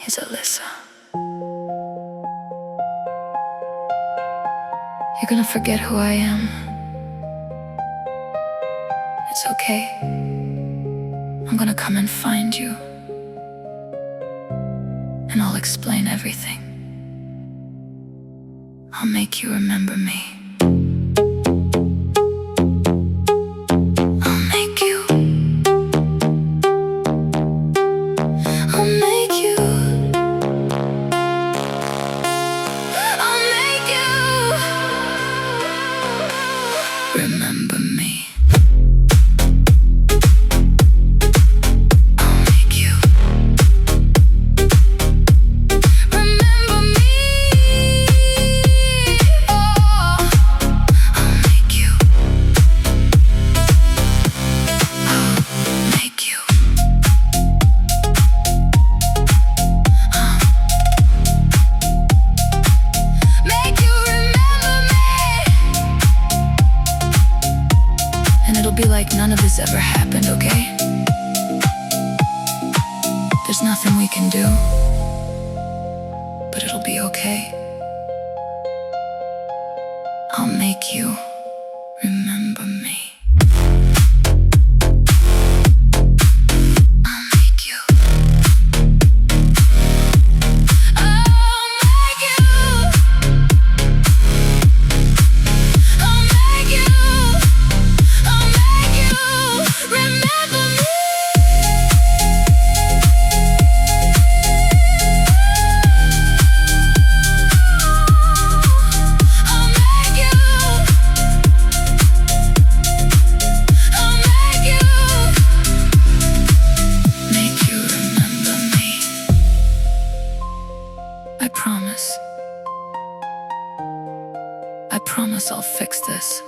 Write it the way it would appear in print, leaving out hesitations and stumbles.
IzAlyssa. You're gonna forget who I am. It's okay. I'm gonna come and find you, and I'll explain everything. I'll make you remember me. Remember me. I'll make you remember me. Oh, I'll make you. I'll make you. Make you remember me. And it'll be like none of this ever happened, okay? There's nothing we can do, but it'll be okay. I'll make you remember me. I'll make you. I'll make you. I'll make you. I'll make you remember me. I'll make you. I'll make you remember me. I promise. I promise I'll fix this.